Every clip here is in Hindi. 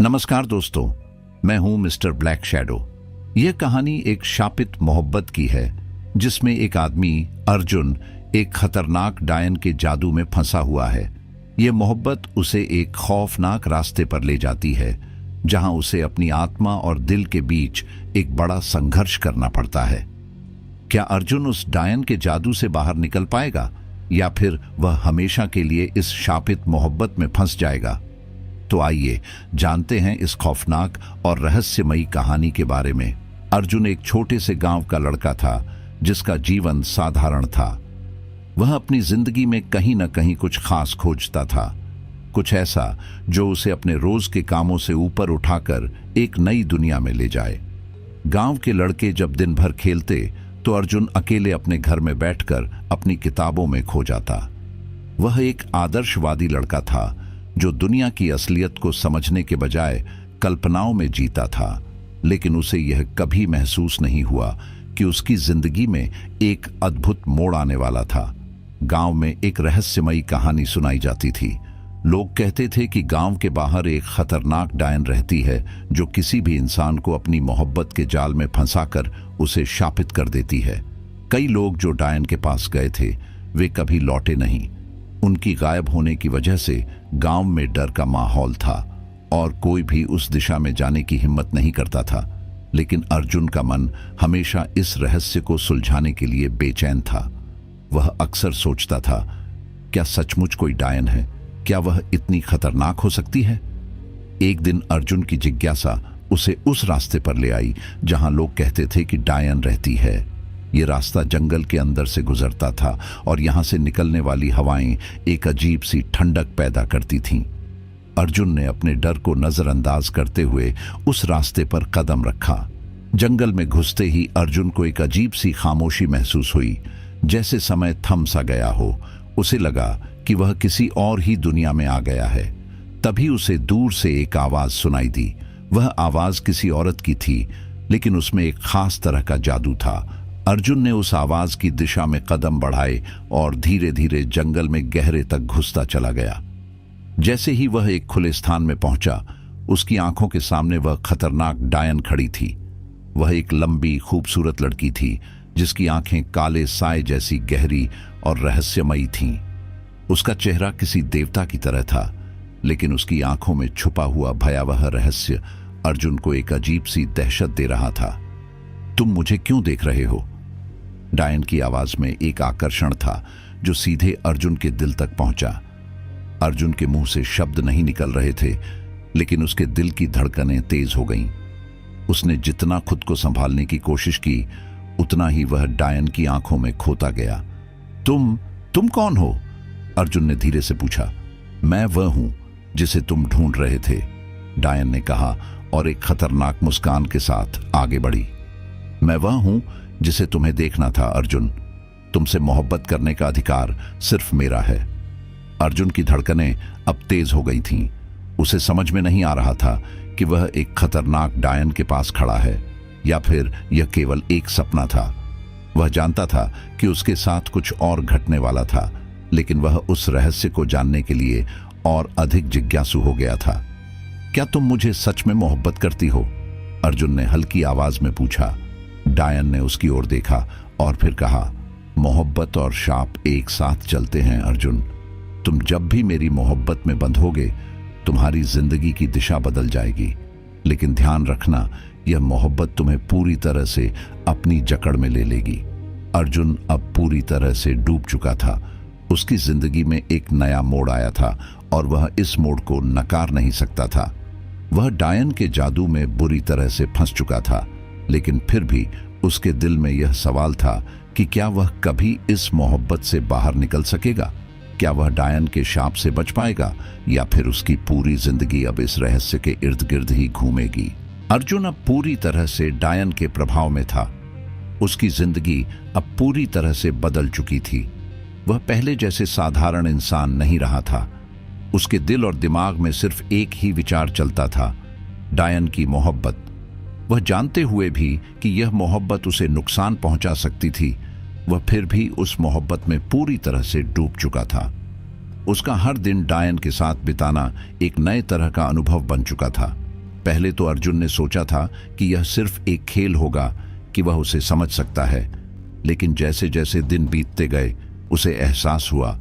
नमस्कार दोस्तों, मैं हूं मिस्टर ब्लैक शैडो। यह कहानी एक शापित मोहब्बत की है जिसमें एक आदमी अर्जुन एक खतरनाक डायन के जादू में फंसा हुआ है। यह मोहब्बत उसे एक खौफनाक रास्ते पर ले जाती है जहां उसे अपनी आत्मा और दिल के बीच एक बड़ा संघर्ष करना पड़ता है। क्या अर्जुन उस डायन के जादू से बाहर निकल पाएगा या फिर वह हमेशा के लिए इस शापित मोहब्बत में फंस जाएगा? तो आइए जानते हैं इस खौफनाक और रहस्यमयी कहानी के बारे में। अर्जुन एक छोटे से गांव का लड़का था जिसका जीवन साधारण था। वह अपनी जिंदगी में कहीं न कहीं कुछ खास खोजता था, कुछ ऐसा जो उसे अपने रोज के कामों से ऊपर उठाकर एक नई दुनिया में ले जाए। गांव के लड़के जब दिन भर खेलते तो अर्जुन अकेले अपने घर में बैठकर अपनी किताबों में खो जाता। वह एक आदर्शवादी लड़का था जो दुनिया की असलियत को समझने के बजाय कल्पनाओं में जीता था, लेकिन उसे यह कभी महसूस नहीं हुआ कि उसकी जिंदगी में एक अद्भुत मोड़ आने वाला था। गांव में एक रहस्यमयी कहानी सुनाई जाती थी। लोग कहते थे कि गांव के बाहर एक खतरनाक डायन रहती है जो किसी भी इंसान को अपनी मोहब्बत के जाल में फंसाकर उसे शापित कर देती है। कई लोग जो डायन के पास गए थे वे कभी लौटे नहीं। उनकी गायब होने की वजह से गांव में डर का माहौल था और कोई भी उस दिशा में जाने की हिम्मत नहीं करता था। लेकिन अर्जुन का मन हमेशा इस रहस्य को सुलझाने के लिए बेचैन था। वह अक्सर सोचता था, क्या सचमुच कोई डायन है? क्या वह इतनी खतरनाक हो सकती है? एक दिन अर्जुन की जिज्ञासा उसे उस रास्ते पर ले आई जहां लोग कहते थे कि डायन रहती है। ये रास्ता जंगल के अंदर से गुजरता था और यहां से निकलने वाली हवाएं एक अजीब सी ठंडक पैदा करती थीं। अर्जुन ने अपने डर को नजरअंदाज करते हुए उस रास्ते पर कदम रखा। जंगल में घुसते ही अर्जुन को एक अजीब सी खामोशी महसूस हुई, जैसे समय थम सा गया हो। उसे लगा कि वह किसी और ही दुनिया में आ गया है। तभी उसे दूर से एक आवाज सुनाई दी। वह आवाज किसी औरत की थी, लेकिन उसमें एक खास तरह का जादू था। अर्जुन ने उस आवाज की दिशा में कदम बढ़ाए और धीरे धीरे जंगल में गहरे तक घुसता चला गया। जैसे ही वह एक खुले स्थान में पहुंचा, उसकी आंखों के सामने वह खतरनाक डायन खड़ी थी। वह एक लंबी खूबसूरत लड़की थी जिसकी आंखें काले साए जैसी गहरी और रहस्यमयी थीं। उसका चेहरा किसी देवता की तरह था, लेकिन उसकी आंखों में छुपा हुआ भयावह रहस्य अर्जुन को एक अजीब सी दहशत दे रहा था। तुम मुझे क्यों देख रहे हो? डायन की आवाज में एक आकर्षण था जो सीधे अर्जुन के दिल तक पहुंचा। अर्जुन के मुंह से शब्द नहीं निकल रहे थे, लेकिन उसके दिल की धड़कनें तेज हो गईं। उसने जितना खुद को संभालने की कोशिश की, उतना ही वह डायन की आंखों में खोता गया। तुम कौन हो? अर्जुन ने धीरे से पूछा। मैं वह हूं जिसे तुम ढूंढ रहे थे, डायन ने कहा और एक खतरनाक मुस्कान के साथ आगे बढ़ी। मैं वह हूं जिसे तुम्हें देखना था अर्जुन। तुमसे मोहब्बत करने का अधिकार सिर्फ मेरा है। अर्जुन की धड़कनें अब तेज हो गई थीं। उसे समझ में नहीं आ रहा था कि वह एक खतरनाक डायन के पास खड़ा है या फिर यह केवल एक सपना था। वह जानता था कि उसके साथ कुछ और घटने वाला था, लेकिन वह उस रहस्य को जानने के लिए और अधिक जिज्ञासु हो गया था। क्या तुम मुझे सच में मोहब्बत करती हो? अर्जुन ने हल्की आवाज में पूछा। डायन ने उसकी ओर देखा और फिर कहा, मोहब्बत और शाप एक साथ चलते हैं अर्जुन। तुम जब भी मेरी मोहब्बत में बंधोगे, तुम्हारी जिंदगी की दिशा बदल जाएगी। लेकिन ध्यान रखना, यह मोहब्बत तुम्हें पूरी तरह से अपनी जकड़ में ले लेगी। अर्जुन अब पूरी तरह से डूब चुका था। उसकी जिंदगी में एक नया मोड़ आया था और वह इस मोड़ को नकार नहीं सकता था। वह डायन के जादू में बुरी तरह से फंस चुका था, लेकिन फिर भी उसके दिल में यह सवाल था कि क्या वह कभी इस मोहब्बत से बाहर निकल सकेगा? क्या वह डायन के शाप से बच पाएगा या फिर उसकी पूरी जिंदगी अब इस रहस्य के इर्द गिर्द ही घूमेगी? अर्जुन अब पूरी तरह से डायन के प्रभाव में था। उसकी जिंदगी अब पूरी तरह से बदल चुकी थी। वह पहले जैसे साधारण इंसान नहीं रहा था। उसके दिल और दिमाग में सिर्फ एक ही विचार चलता था, डायन की मोहब्बत। वह जानते हुए भी कि यह मोहब्बत उसे नुकसान पहुंचा सकती थी, वह फिर भी उस मोहब्बत में पूरी तरह से डूब चुका था। उसका हर दिन डायन के साथ बिताना एक नए तरह का अनुभव बन चुका था। पहले तो अर्जुन ने सोचा था कि यह सिर्फ एक खेल होगा, कि वह उसे समझ सकता है, लेकिन जैसे जैसे दिन बीतते गए उसे एहसास हुआ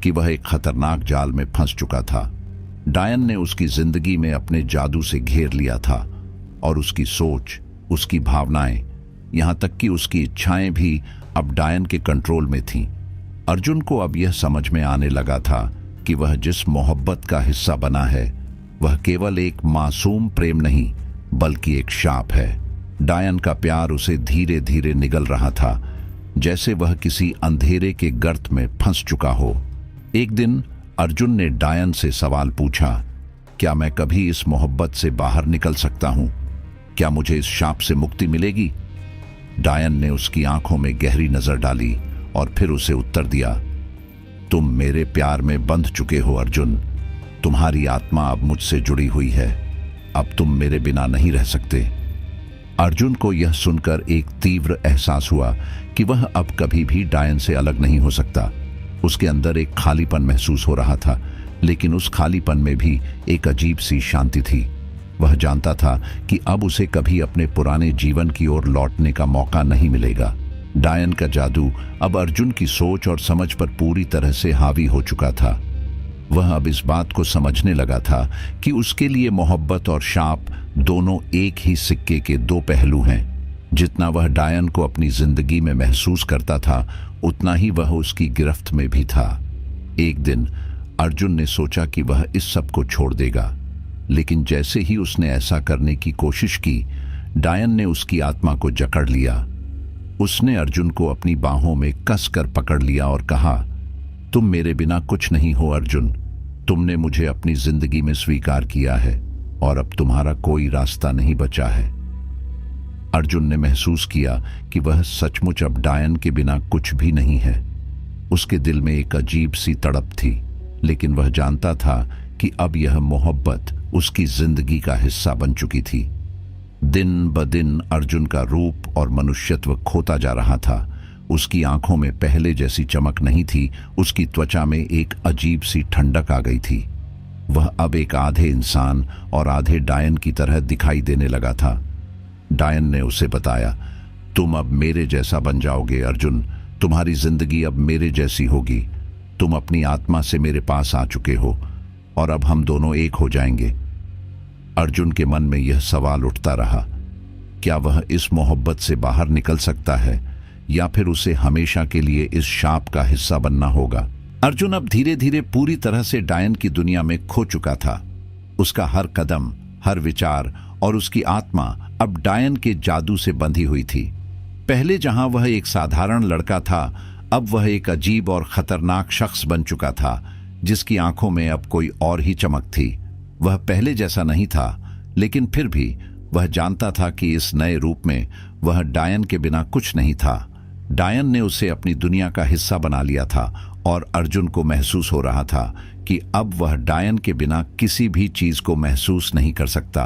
कि वह एक खतरनाक जाल में फंस चुका था। डायन ने उसकी जिंदगी में अपने जादू से घेर लिया था और उसकी सोच, उसकी भावनाएं, यहां तक कि उसकी इच्छाएं भी अब डायन के कंट्रोल में थीं। अर्जुन को अब यह समझ में आने लगा था कि वह जिस मोहब्बत का हिस्सा बना है वह केवल एक मासूम प्रेम नहीं बल्कि एक शाप है। डायन का प्यार उसे धीरे धीरे निगल रहा था, जैसे वह किसी अंधेरे के गर्त में फंस चुका हो। एक दिन अर्जुन ने डायन से सवाल पूछा, क्या मैं कभी इस मोहब्बत से बाहर निकल सकता हूं? क्या मुझे इस शाप से मुक्ति मिलेगी? डायन ने उसकी आंखों में गहरी नजर डाली और फिर उसे उत्तर दिया, तुम मेरे प्यार में बंध चुके हो अर्जुन। तुम्हारी आत्मा अब मुझसे जुड़ी हुई है। अब तुम मेरे बिना नहीं रह सकते। अर्जुन को यह सुनकर एक तीव्र एहसास हुआ कि वह अब कभी भी डायन से अलग नहीं हो सकता। उसके अंदर एक खालीपन महसूस हो रहा था, लेकिन उस खालीपन में भी एक अजीब सी शांति थी। वह जानता था कि अब उसे कभी अपने पुराने जीवन की ओर लौटने का मौका नहीं मिलेगा। डायन का जादू अब अर्जुन की सोच और समझ पर पूरी तरह से हावी हो चुका था। वह अब इस बात को समझने लगा था कि उसके लिए मोहब्बत और शाप दोनों एक ही सिक्के के दो पहलू हैं। जितना वह डायन को अपनी जिंदगी में महसूस करता था, उतना ही वह उसकी गिरफ्त में भी था। एक दिन अर्जुन ने सोचा कि वह इस सब को छोड़ देगा, लेकिन जैसे ही उसने ऐसा करने की कोशिश की, डायन ने उसकी आत्मा को जकड़ लिया। उसने अर्जुन को अपनी बाहों में कसकर पकड़ लिया और कहा, तुम मेरे बिना कुछ नहीं हो अर्जुन। तुमने मुझे अपनी जिंदगी में स्वीकार किया है और अब तुम्हारा कोई रास्ता नहीं बचा है। अर्जुन ने महसूस किया कि वह सचमुच अब डायन के बिना कुछ भी नहीं है। उसके दिल में एक अजीब सी तड़प थी, लेकिन वह जानता था कि अब यह मोहब्बत उसकी जिंदगी का हिस्सा बन चुकी थी। दिन ब दिन अर्जुन का रूप और मनुष्यत्व खोता जा रहा था। उसकी आंखों में पहले जैसी चमक नहीं थी, उसकी त्वचा में एक अजीब सी ठंडक आ गई थी। वह अब एक आधे इंसान और आधे डायन की तरह दिखाई देने लगा था। डायन ने उसे बताया, तुम अब मेरे जैसा बन जाओगे अर्जुन। तुम्हारी जिंदगी अब मेरे जैसी होगी। तुम अपनी आत्मा से मेरे पास आ चुके हो और अब हम दोनों एक हो जाएंगे। अर्जुन के मन में यह सवाल उठता रहा, क्या वह इस मोहब्बत से बाहर निकल सकता है या फिर उसे हमेशा के लिए इस शाप का हिस्सा बनना होगा? अर्जुन अब धीरे धीरे पूरी तरह से डायन की दुनिया में खो चुका था। उसका हर कदम, हर विचार और उसकी आत्मा अब डायन के जादू से बंधी हुई थी। पहले जहां वह एक साधारण लड़का था, अब वह एक अजीब और खतरनाक शख्स बन चुका था, जिसकी आंखों में अब कोई और ही चमक थी। वह पहले जैसा नहीं था, लेकिन फिर भी वह जानता था कि इस नए रूप में वह डायन के बिना कुछ नहीं था। डायन ने उसे अपनी दुनिया का हिस्सा बना लिया था और अर्जुन को महसूस हो रहा था कि अब वह डायन के बिना किसी भी चीज को महसूस नहीं कर सकता।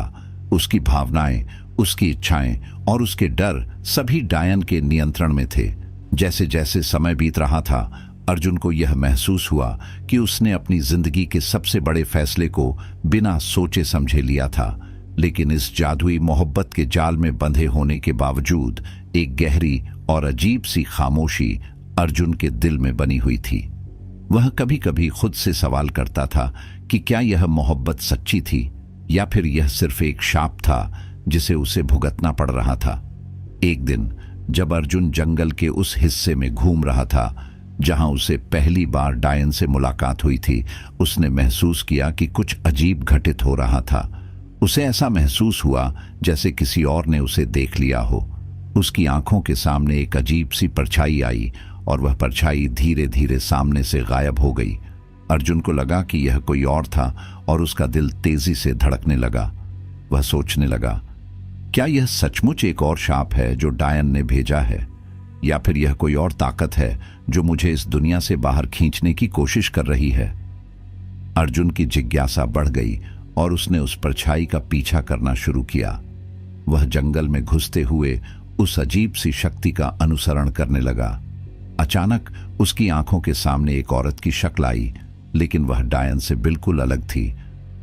उसकी भावनाएं, उसकी इच्छाएं और उसके डर सभी डायन के नियंत्रण में थे। जैसे जैसे समय बीत रहा था, अर्जुन को यह महसूस हुआ कि उसने अपनी जिंदगी के सबसे बड़े फैसले को बिना सोचे समझे लिया था। लेकिन इस जादुई मोहब्बत के जाल में बंधे होने के बावजूद एक गहरी और अजीब सी खामोशी अर्जुन के दिल में बनी हुई थी। वह कभी कभी खुद से सवाल करता था कि क्या यह मोहब्बत सच्ची थी या फिर यह सिर्फ एक शाप था जिसे उसे भुगतना पड़ रहा था। एक दिन जब अर्जुन जंगल के उस हिस्से में घूम रहा था जहां उसे पहली बार डायन से मुलाकात हुई थी, उसने महसूस किया कि कुछ अजीब घटित हो रहा था। उसे ऐसा महसूस हुआ जैसे किसी और ने उसे देख लिया हो। उसकी आंखों के सामने एक अजीब सी परछाई आई और वह परछाई धीरे धीरे सामने से गायब हो गई। अर्जुन को लगा कि यह कोई और था और उसका दिल तेजी से धड़कने लगा। वह सोचने लगा, क्या यह सचमुच एक और शाप है जो डायन ने भेजा है, या फिर यह कोई और ताकत है जो मुझे इस दुनिया से बाहर खींचने की कोशिश कर रही है? अर्जुन की जिज्ञासा बढ़ गई और उसने उस परछाई का पीछा करना शुरू किया। वह जंगल में घुसते हुए उस अजीब सी शक्ति का अनुसरण करने लगा। अचानक उसकी आंखों के सामने एक औरत की शक्ल आई, लेकिन वह डायन से बिल्कुल अलग थी।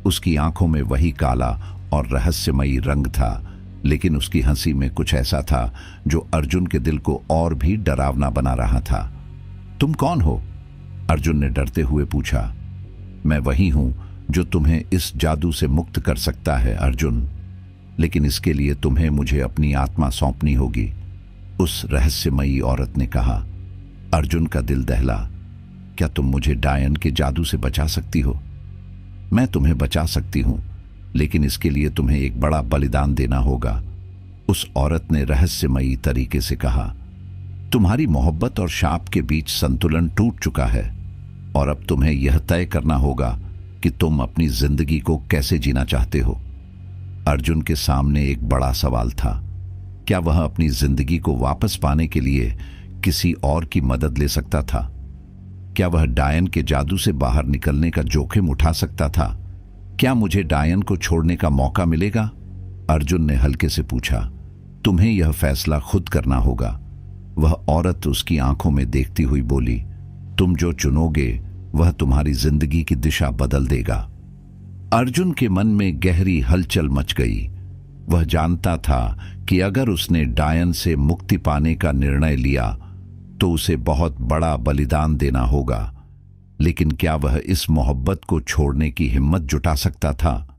उसकी आंखों में वही काला और रहस्यमयी रंग था, लेकिन उसकी हंसी में कुछ ऐसा था जो अर्जुन के दिल को और भी डरावना बना रहा था। तुम कौन हो? अर्जुन ने डरते हुए पूछा। मैं वही हूं जो तुम्हें इस जादू से मुक्त कर सकता है अर्जुन, लेकिन इसके लिए तुम्हें मुझे अपनी आत्मा सौंपनी होगी, उस रहस्यमयी औरत ने कहा। अर्जुन का दिल दहला। क्या तुम मुझे डायन के जादू से बचा सकती हो? मैं तुम्हें बचा सकती हूं, लेकिन इसके लिए तुम्हें एक बड़ा बलिदान देना होगा, उस औरत ने रहस्यमयी तरीके से कहा। तुम्हारी मोहब्बत और शाप के बीच संतुलन टूट चुका है और अब तुम्हें यह तय करना होगा कि तुम अपनी जिंदगी को कैसे जीना चाहते हो। अर्जुन के सामने एक बड़ा सवाल था। क्या वह अपनी जिंदगी को वापस पाने के लिए किसी और की मदद ले सकता था? क्या वह डायन के जादू से बाहर निकलने का जोखिम उठा सकता था? क्या मुझे डायन को छोड़ने का मौका मिलेगा? अर्जुन ने हल्के से पूछा। तुम्हें यह फैसला खुद करना होगा, वह औरत उसकी आंखों में देखती हुई बोली। तुम जो चुनोगे वह तुम्हारी जिंदगी की दिशा बदल देगा। अर्जुन के मन में गहरी हलचल मच गई। वह जानता था कि अगर उसने डायन से मुक्ति पाने का निर्णय लिया तो उसे बहुत बड़ा बलिदान देना होगा, लेकिन क्या वह इस मोहब्बत को छोड़ने की हिम्मत जुटा सकता था?